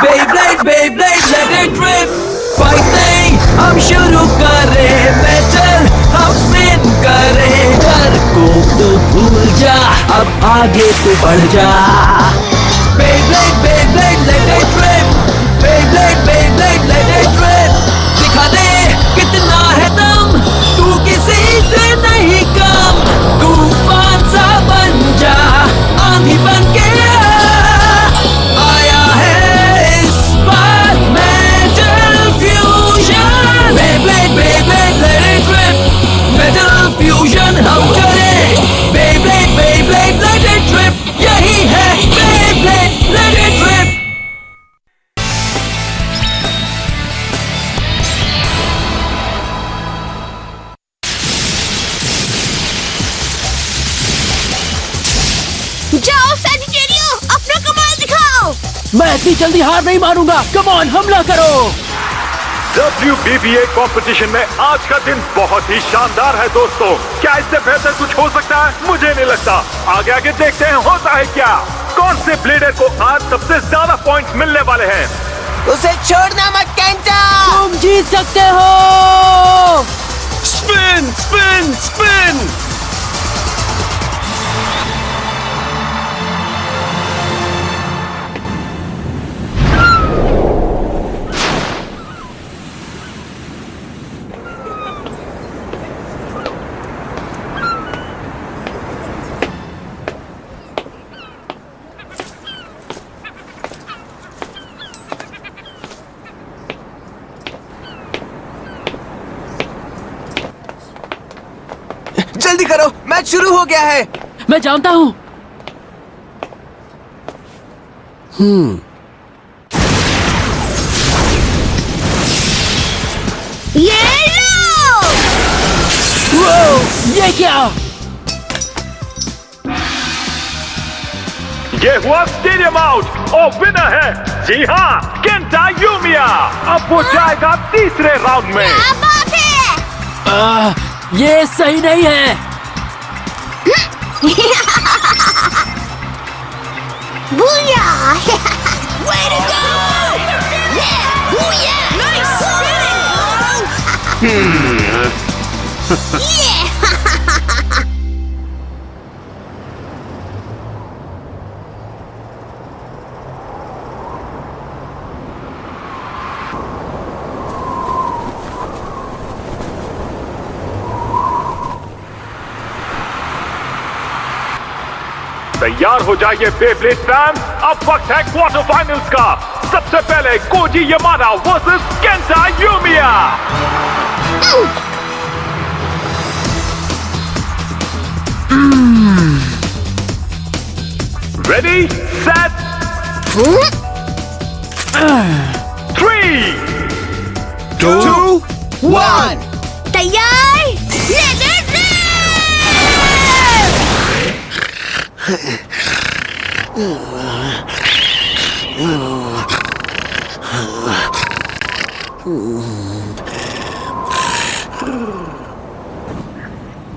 Beyblade, Beyblade, let it rip. Fight नहीं हम शुरू करें, बैटल हम स्पिन करें। डर को तो भूल जा, अब आगे तो बढ़ जा। Beyblade, Beyblade, let it rip. Beyblade, Beyblade, let it rip. दिखा दे कितना है दम, तू किसी से नहीं कम। तूफान सा बन जा, आंधी बन के आया है इस बार metal fusion. Beyblade, Beyblade, let it rip. Metal fusion हम करें। Beyblade, Beyblade, let it rip. यही है Beyblade, let it rip. जाओ सैजिटेरियो, अपना कमाल दिखाओ। मैं इतनी जल्दी हार नहीं मानूंगा। कम ऑन, हमला करो। WBBA कंपटीशन में आज का दिन बहुत ही शानदार है दोस्तों। क्या इससे बेहतर कुछ हो सकता है? मुझे नहीं लगता। आगे आगे देखते हैं होता है क्या। कौन से ब्लेडर को आज सबसे ज्यादा पॉइंट्स मिलने वाले हैं? उसे छोड़ना मत केंटा। तुम जीत सकते हो। Spin, spin, spin. जल्दी करो, मैच शुरू हो गया है। मैं जानता हूँ। ये लो। ये क्या? ये हुआ स्टेडियम आउट और विनर है, जी हाँ, केंटा यूमिया। अब वो जाएगा तीसरे राउंड में। क्या बात है? ये सही नहीं है। Booyah! Way to go! Yeah! Booyah! Nice spinning! Yeah! तैयार हो जाइए बेब्लेड फैंस, अब वक्त है क्वार्टर फाइनल्स का। सबसे पहले Koji Yamada versus Kenta Yumiya. Ready, set, 3, 2, 1। तैयार? Let it rip!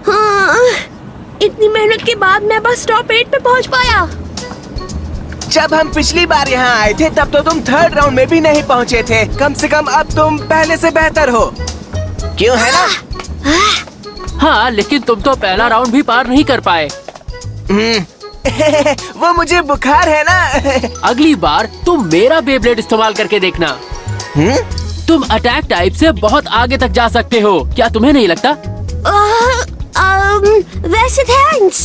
हाँ, इतनी मेहनत के बाद मैं बस टॉप 8 पे पहुंच पाया। जब हम पिछली बार यहाँ आए थे तब तो तुम थर्ड राउंड में भी नहीं पहुँचे थे। कम से कम अब तुम पहले से बेहतर हो, क्यों है ना? हाँ, लेकिन तुम तो पहला राउंड भी पार नहीं कर पाए। वो मुझे बुखार है ना। अगली बार तुम मेरा बेब्लेड इस्तेमाल करके देखना। तुम अटैक टाइप से बहुत आगे तक जा सकते हो, क्या तुम्हें नहीं लगता? वैसे थैंक्स,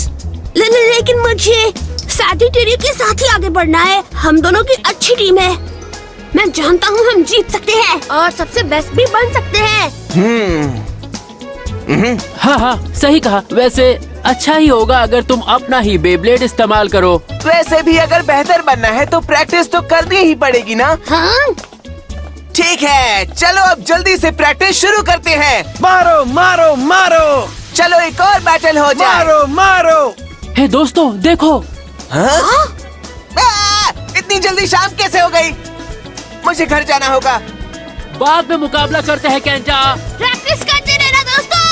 लेकिन मुझे सैजिटेरियो के साथ ही आगे बढ़ना है। हम दोनों की अच्छी टीम है। मैं जानता हूँ हम जीत सकते हैं और सबसे बेस्ट भी बन सकते हैं। हाँ हाँ, सही कहा। वैसे अच्छा ही होगा अगर तुम अपना ही बेब्लेड इस्तेमाल करो। वैसे भी अगर बेहतर बनना है तो प्रैक्टिस तो करनी ही पड़ेगी ना। हाँ? ठीक है, चलो अब जल्दी से प्रैक्टिस शुरू करते हैं। मारो, मारो, मारो। चलो एक और बैटल हो जाए। मारो, मारो। हे दोस्तों, देखो। हाँ? इतनी जल्दी शाम कैसे हो गई? मुझे घर जाना होगा। बाद में मुकाबला करते हैं केंटा। प्रैक्टिस करते रहना दोस्तों।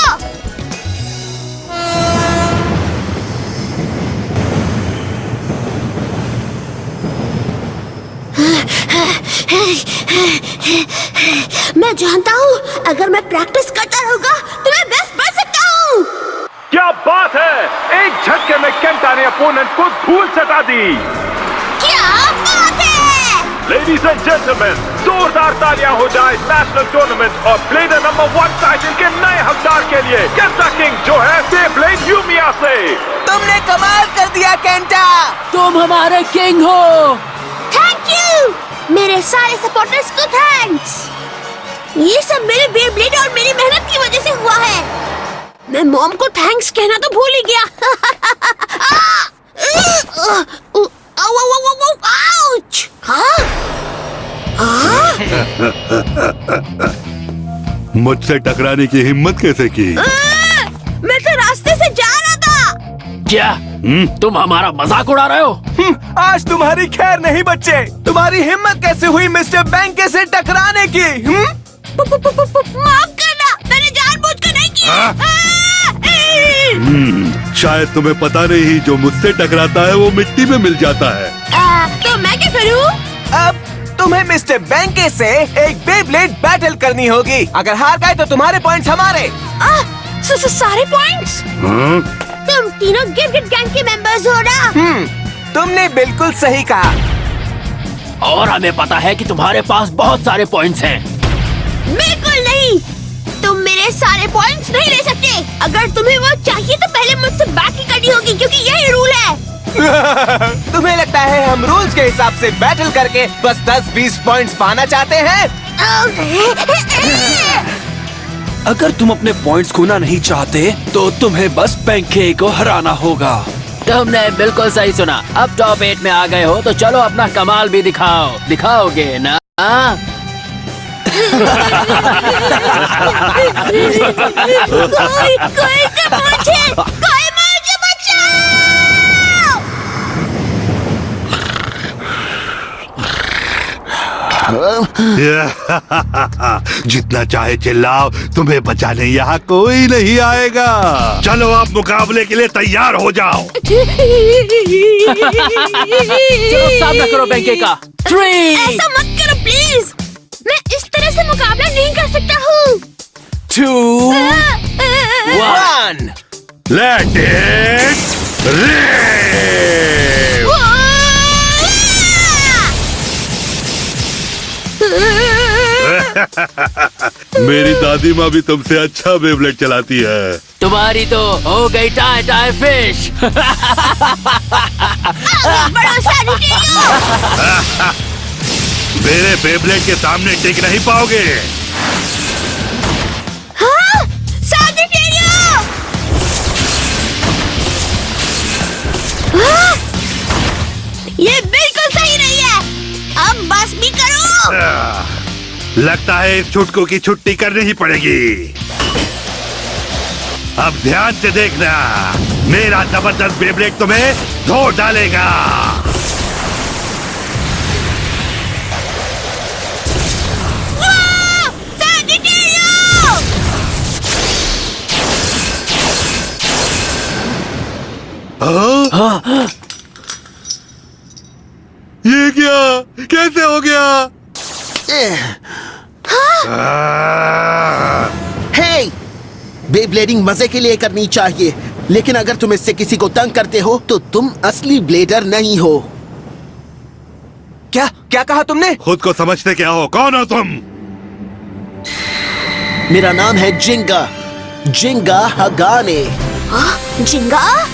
मैं जानता हूँ अगर मैं प्रैक्टिस करता रहूंगा तो मैं बेस्ट बन सकता हूँ। क्या बात है, एक झटके में केंटा ने अपोनेंट को धूल चटा दी। क्या बात है! लेडीज एंड जेंटलमैन, जोरदार तालियां हो जाए नेशनल टूर्नामेंट और ब्लेडर नंबर 1 टाइटल के नए हकदार के लिए, केंटा किंग जो है बेब्लेड यूमिया से। तुमने कमाल कर दिया केंटा। तुम हमारे किंग हो। थैंक यू मेरे सारे सपोर्टर्स को, थैंक्स। ये सब मेरे बेब्लेड और मेरी मेहनत की वजह से हुआ है। मैं मॉम को थैंक्स कहना तो भूल ही गया। आउच! मुझसे टकराने की हिम्मत कैसे की? मैं तो रास्ते से जा रहा था। क्या तुम हमारा मजाक उड़ा रहे हो? आज तुम्हारी खैर नहीं बच्चे। तुम्हारी हिम्मत कैसे हुई मिस्टर बैंके से टकराने की? माफ करना, मैंने जानबूझकर नहीं किया। शायद तुम्हें पता नहीं, जो मुझसे टकराता है वो मिट्टी में मिल जाता है। तो मैं क्या करूं? अब तुम्हें मिस्टर बैंके से एक बेब्लेड बैटल करनी होगी। अगर हार गए तो तुम्हारे पॉइंट्स हमारे। सारे पॉइंट्स? तुम तीनों गिरगिट गैंग के मेंबर्स हो ना? तुमने बिल्कुल सही कहा। और हमें पता है कि तुम्हारे पास बहुत सारे पॉइंट्स हैं। बिल्कुल नहीं, तुम मेरे सारे पॉइंट्स नहीं ले सकते। अगर तुम्हें वो चाहिए तो पहले मुझसे बैटल करनी होगी, क्योंकि यही रूल है। तुम्हें लगता है हम रूल्स के हिसाब से बैटल करके बस 10-20 पॉइंट्स पाना चाहते हैं? अगर तुम अपने पॉइंट्स खोना नहीं चाहते तो तुम्हें बस बैंके को हराना होगा। तुमने बिल्कुल सही सुना। अब टॉप 8 में आ गए हो तो चलो अपना कमाल भी दिखाओ। दिखाओगे ना? कोई मुझे बचाओ! जितना चाहे चिल्लाओ, तुम्हें बचाने यहाँ कोई नहीं आएगा। चलो आप मुकाबले के लिए तैयार हो जाओ। चलो सामना करो बैंके का। 3 ऐसा मत करो प्लीज, मैं इस तरह से मुकाबला नहीं कर सकता हूँ। 2 1 Let it rip! मेरी दादी माँ भी तुमसे अच्छा बेब्लेड चलाती है। तुम्हारी तो हो गई टाई टाई फिश। मेरे बेब्लेड के सामने टिक नहीं पाओगे। ये बिल्कुल सही नहीं है। अब बस भी करो। लगता है इस छुटकू की छुट्टी करनी ही पड़ेगी। अब ध्यान से देखना, मेरा जबरदस्त बेब्लेड तुम्हें धो डालेगा। ये क्या? कैसे हो गया? हे! बेब्लेडिंग मजे के लिए करनी चाहिए, लेकिन अगर तुम इससे किसी को तंग करते हो तो तुम असली ब्लेडर नहीं हो। क्या क्या कहा तुमने? खुद को समझते क्या हो? कौन हो तुम? मेरा नाम है जिंगा, जिंगा हगाने। जिंगा?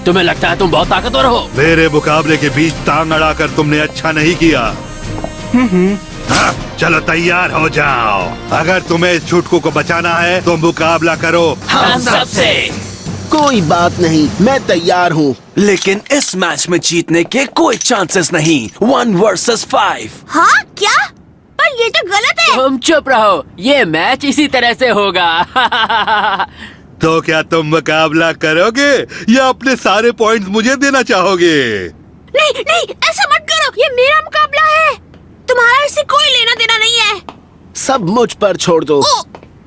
तुम्हें लगता है तुम बहुत ताकतवर हो? मेरे मुकाबले के बीच टांग अड़ाकर तुमने अच्छा नहीं किया। हाँ, चलो तैयार हो जाओ। अगर तुम्हें इस छुटकू को बचाना है तो मुकाबला करो हम सबसे। कोई बात नहीं, मैं तैयार हूँ। लेकिन इस मैच में जीतने के कोई चांसेस नहीं। 1 versus 5। हाँ क्या? पर ये तो गलत है। तुम चुप रहो, ये मैच इसी तरह से होगा। तो क्या तुम मुकाबला करोगे या अपने सारे पॉइंट्स मुझे देना चाहोगे? नहीं नहीं, ऐसा मत करो, ये मेरा मुकाबला है। तुम्हारा इससे कोई लेना देना नहीं है। सब मुझ पर छोड़ दो,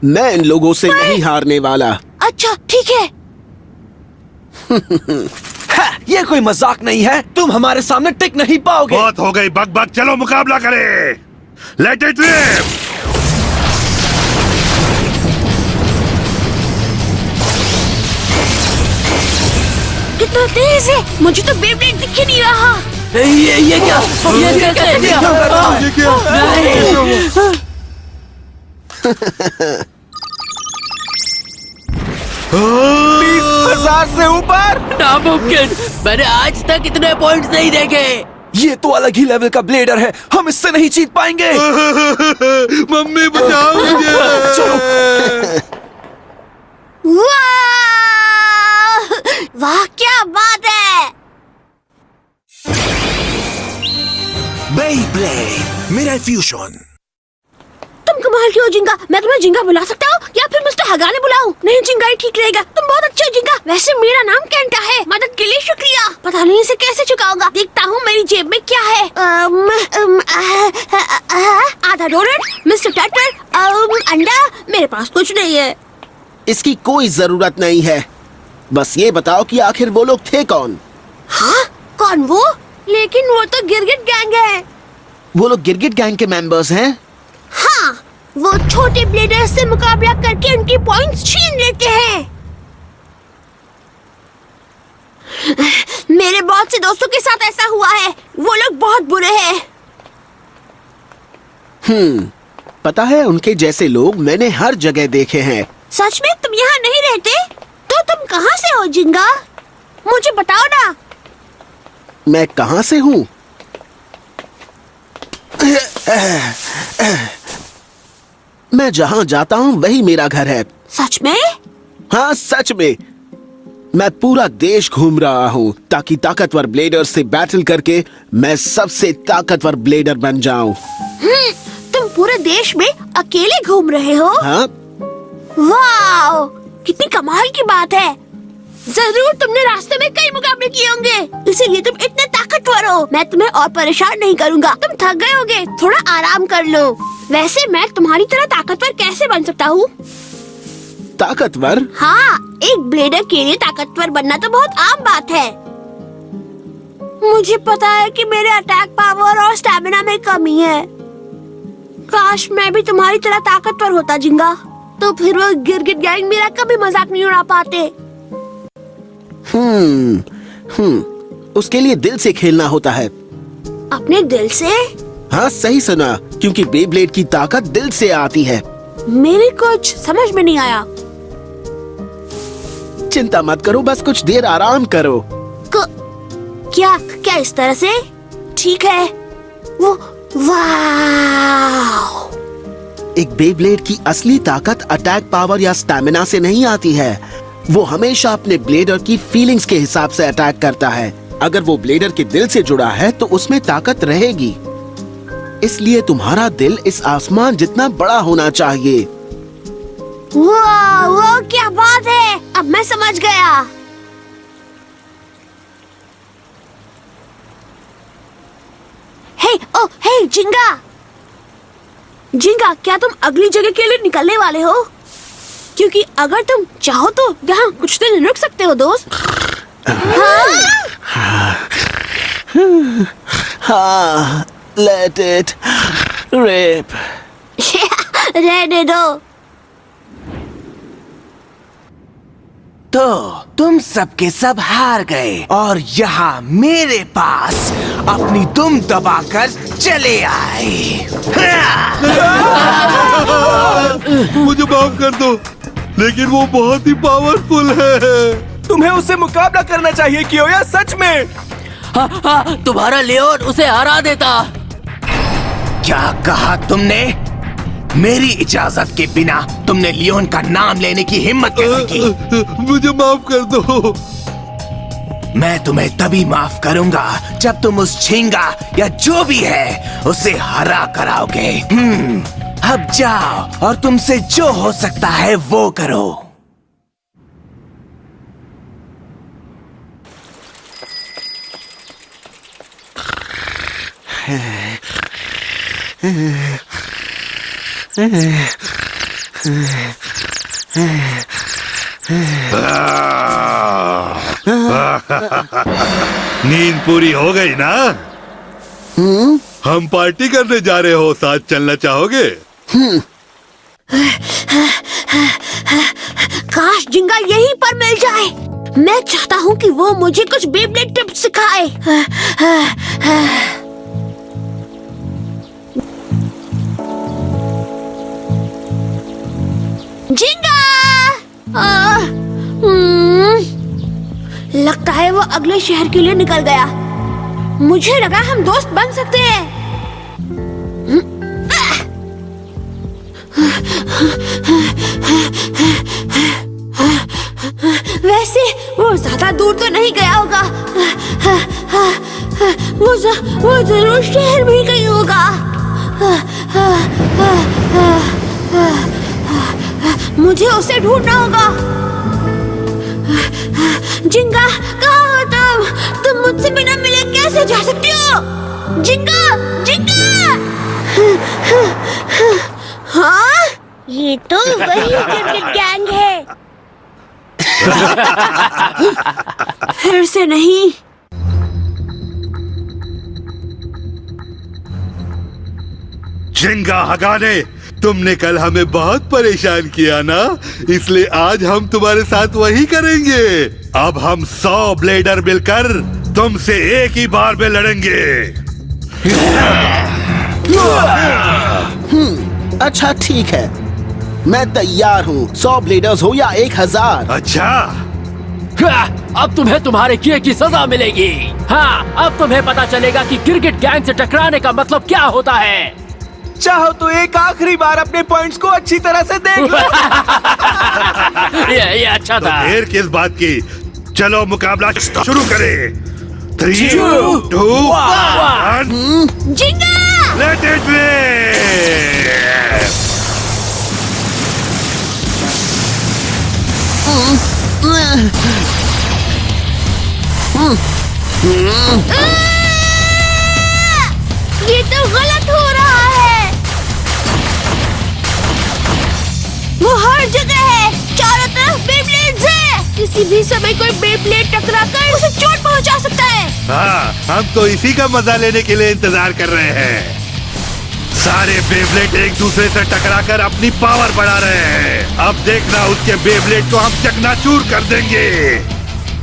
मैं इन लोगों से नहीं हारने वाला। अच्छा ठीक है। ये कोई मजाक नहीं है, तुम हमारे सामने टिक नहीं पाओगे। बहुत हो गई बक बक, चलो मुकाबला करें। Let it rip. कितना तेज है, मुझे तो बेब्लेड दिख ही नहीं रहा। ये क्या? ये कैसे किया? ये क्या? 20,000 से ऊपर। नामुमकिन, मैंने आज तक इतने पॉइंट्स नहीं देखे। ये तो अलग ही लेवल का ब्लेडर है, हम इससे नहीं जीत पाएंगे। मम्मी बचाओ मुझे। वाह, वाह क्या बात है। Beyblade Mirai Fusion। तुम कमाल की हो जिंगा, मैं तुम्हें जिंगा बुला सकता हूँ या फिर मिस्टर हगाने बुलाऊं? नहीं, जिंगा ही ठीक रहेगा, तुम बहुत अच्छे हो जिंगा। वैसे मेरा नाम केंटा है, मदद के लिए शुक्रिया। पता नहीं इसे कैसे चुकाऊंगा, देखता हूँ मेरी जेब में क्या है। आधा डोनट, मिस्टर टटर, अंडा, मेरे पास कुछ नहीं है। इसकी कोई जरूरत नहीं है, बस ये बताओ कि आखिर वो लोग थे कौन? हाँ, कौन वो? लेकिन वो तो गिरगिट गैंग है। वो लोग गिरगिट गैंग के मेंबर्स हैं? हाँ, वो छोटे ब्लेडर्स से मुकाबला करके उनकी पॉइंट्स छीन लेते हैं। मेरे बहुत से दोस्तों के साथ ऐसा हुआ है, वो लोग बहुत बुरे हैं। पता है, उनके जैसे लोग मैंने हर जगह देखे हैं। सच में तुम यहाँ नहीं रहते? तो तुम कहाँ से हो जिंगा? मुझे बताओ ना। मैं कहाँ से हूँ? मैं जहाँ जाता हूँ वही मेरा घर है। सच में? हाँ, सच में। मैं पूरा देश घूम रहा हूँ ताकि ताकतवर ब्लेडर से बैटल करके मैं सबसे ताकतवर ब्लेडर बन जाऊँ। तुम पूरे देश में अकेले घूम रहे हो? हाँ, वाह, कितनी कमाल की बात है। जरूर तुमने रास्ते में कई मुकाबले किए होंगे, इसीलिए तुम इतने ताकतवर हो। मैं तुम्हें और परेशान नहीं करूँगा, तुम थक गए होगे, थोड़ा आराम कर लो। वैसे मैं तुम्हारी तरह ताकतवर कैसे बन सकता हूँ? ताकतवर? हाँ, एक ब्लेडर के लिए ताकतवर बनना तो बहुत आम बात है। मुझे पता है कि मेरे अटैक पावर और स्टैमिना में कमी है। काश मैं भी तुम्हारी तरह ताकतवर होता जिंगा, तो फिर वो गिरगिट गैंग मेरा कभी मजाक नहीं उड़ा पाते। उसके लिए दिल से खेलना होता है। अपने दिल से? हाँ, सही सुना, क्योंकि बेब्लेड की ताकत दिल से आती है। मेरी कुछ समझ में नहीं आया। चिंता मत करो, बस कुछ देर आराम करो। क्या क्या इस तरह से? ठीक है। वो वाह! एक बेब्लेड की असली ताकत अटैक पावर या स्टैमिना से नहीं आती है। वो हमेशा अपने ब्लेडर की फीलिंग्स के हिसाब से अटैक करता है। अगर वो ब्लेडर के दिल से जुड़ा है तो उसमें ताकत रहेगी। इसलिए तुम्हारा दिल इस आसमान जितना बड़ा होना चाहिए। वाह, वो क्या बात है, अब मैं समझ गया। हे जिंगा, जिंगा, क्या तुम अगली जगह के लिए निकलने वाले हो? क्योंकि अगर तुम चाहो तो यहाँ कुछ दिन रुक सकते हो दोस्त। हाँ, let it rip। रहने दो। तो तुम सबके सब हार गए और यहाँ मेरे पास अपनी दुम दबाकर चले आए। मुझे माफ कर दो, लेकिन वो बहुत ही पावरफुल है। तुम्हें उससे मुकाबला करना चाहिए कियोया, सच में। हाँ, तुम्हारा लियोन उसे हरा देता। क्या कहा तुमने? मेरी इजाजत के बिना तुमने लियोन का नाम लेने की हिम्मत कैसे की? मुझे माफ कर दो। मैं तुम्हें तभी माफ करूंगा जब तुम उस झींगा या जो भी है उसे हरा कराओगे। अब जाओ और तुमसे जो हो सकता है वो करो। नींद पूरी हो गई ना? हम पार्टी करने जा रहे हो, साथ चलना चाहोगे? काश जिंगा यहीं पर मिल जाए। मैं चाहता हूँ कि वो मुझे कुछ बेब्लेड टिप्स सिखाए। जिंगा! लगता है वो अगले शहर के लिए निकल गया। मुझे लगा हम दोस्त बन सकते हैं। वैसे वो ज्यादा दूर तो नहीं गया होगा। वो जरूर शहर में ही कहीं होगा। मुझे उसे ढूंढना होगा। जिंगा, कहाँ हो तुम? तुम मुझसे बिना मिले कैसे जा सकती हो? जिंगा, जिंगा! हाँ? ये तो वही क्रिकेट गैंग है। फिर से नहीं। जिंगा हगाने, तुमने कल हमें बहुत परेशान किया ना, इसलिए आज हम तुम्हारे साथ वही करेंगे। अब हम 100 ब्लेडर मिलकर तुमसे एक ही बार में लड़ेंगे। अच्छा ठीक है, मैं तैयार हूँ। 100 ब्लेडर्स हो या 1000। अच्छा, अब तुम्हें तुम्हारे किए की सजा मिलेगी। हाँ, अब तुम्हें पता चलेगा कि क्रिकेट गैंग से टकराने का मतलब क्या होता है। चाहो तो एक आखिरी बार अपने पॉइंट्स को अच्छी तरह से देख लो। ये अच्छा तो था। देर किस बात की, चलो मुकाबला शुरू करें। 3, 2, 1, जिंगा! Let it rip. ये तो गलत हो रहा है। वो हर जगह है, चारों तरफ बेब्लेड्स है। किसी भी समय कोई बेब्लेड टकराकर उसे चोट पहुंचा सकता है। हाँ, हम तो इसी का मजा लेने के लिए इंतजार कर रहे हैं। सारे बेब्लेड एक दूसरे से टकराकर अपनी पावर बढ़ा रहे हैं। अब देखना, उसके बेब्लेड को हम चकनाचूर कर देंगे।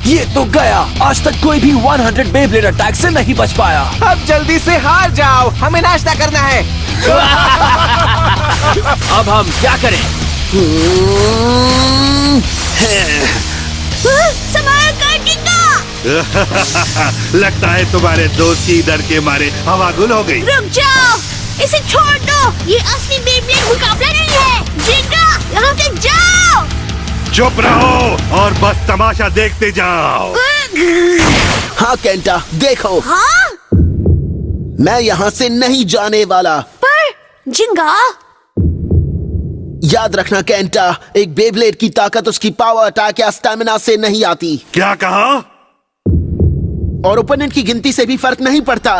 ये तो गया। आज तक कोई भी 100 बेब्लेड अटैक से नहीं बच पाया। अब जल्दी से हार जाओ, हमें नाश्ता करना है। अब हम क्या करें? संभाल कर जिंगा! लगता है तुम्हारे दोस्त की डर के मारे हवा गुल हो गई। रुक जाओ, इसे छोड़ दो। ये असली बेब्लेड मुकाबला नहीं है। जिंगा, यहाँ से जाओ। चुप रहो और बस तमाशा देखते जाओ। हाँ केंटा, देखो। हाँ? मैं यहाँ से नहीं जाने वाला। पर जिंगा, याद रखना केंटा, एक बेब्लेड की ताकत उसकी पावर अटैक या स्टैमिना से नहीं आती। क्या कहा? और ओपोनेंट की गिनती से भी फर्क नहीं पड़ता।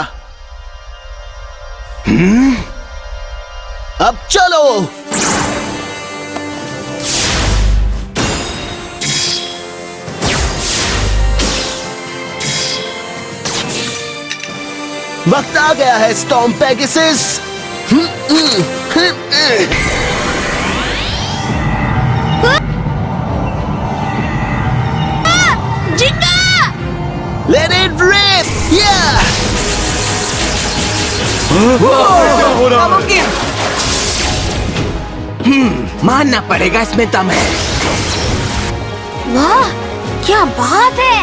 अब चलो। वक्त आ गया है स्टॉर्म पेगासस। जिंगा! Let it rip! क्या हो रहा है? नामुमकिन। मानना पड़ेगा, इसमें दम है। वाह, क्या बात है।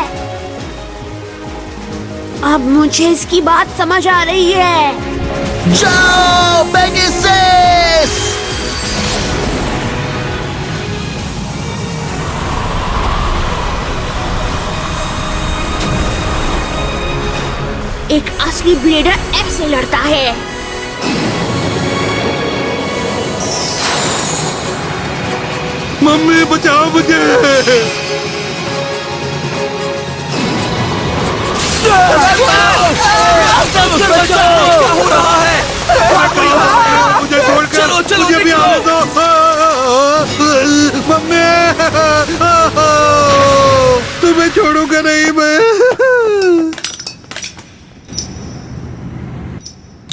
अब मुझे इसकी बात समझ आ रही है। जाओ पेगासस! एक असली ब्लेडर ऐसे लड़ता है। मम्मी बचाओ मुझे। क्या हो रहा है? मुझे छोड़कर चलो, मुझे भी आने दो। मम्मी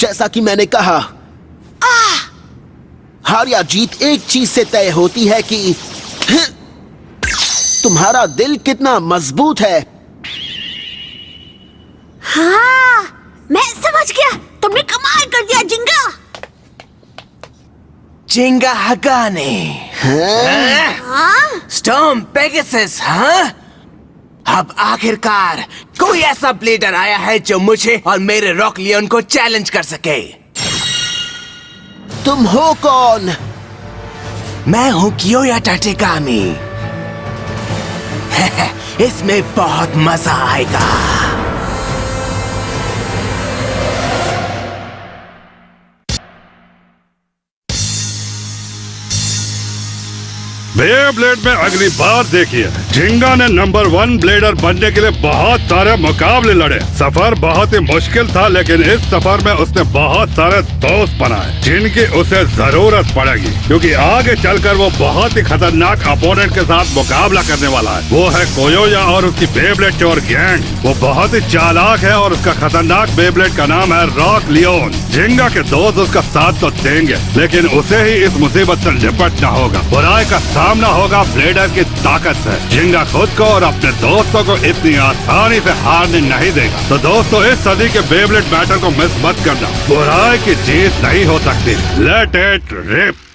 जैसा कि मैंने कहा, हार या जीत एक चीज से तय होती है कि तुम्हारा दिल कितना मजबूत है। हाँ, मैं समझ गया। तुमने कमाल कर दिया जिंगा। जिंगा हगाने। हाँ? स्टॉर्म पेगासस, हाँ? अब आखिरकार कोई ऐसा ब्लेडर आया है जो मुझे और मेरे रॉक लियोन को चैलेंज कर सके। तुम हो कौन? मैं हूँ कियोया टाटेगामी। इसमें बहुत मजा आएगा। बेब्लेड में अगली बार देखिए, झिंगा ने नंबर 1 ब्लेडर बनने के लिए बहुत सारे मुकाबले लड़े। सफर बहुत ही मुश्किल था, लेकिन इस सफर में उसने बहुत सारे दोस्त बनाए जिनकी उसे जरूरत पड़ेगी, क्योंकि आगे चलकर वो बहुत ही खतरनाक अपोनेंट के साथ मुकाबला करने वाला है। वो है कोयोया और उसकी बेब्लेड चोर गैंग। वो बहुत ही चालाक है और उसका खतरनाक बेब्लेड का नाम है रॉक लियोन। झिंगा के दोस्त उसका साथ तो देंगे, लेकिन उसे ही इस मुसीबत से निपटना होगा। बुराई का सामना होगा ब्लेडर की ताकत से। झिंगा खुद को और अपने दोस्तों को इतनी आसानी से हारने नहीं देगा। तो दोस्तों, इस सदी के बेब्लेड बैटल को मिस मत करना। बुराई की जीत नहीं हो सकती। Let it rib.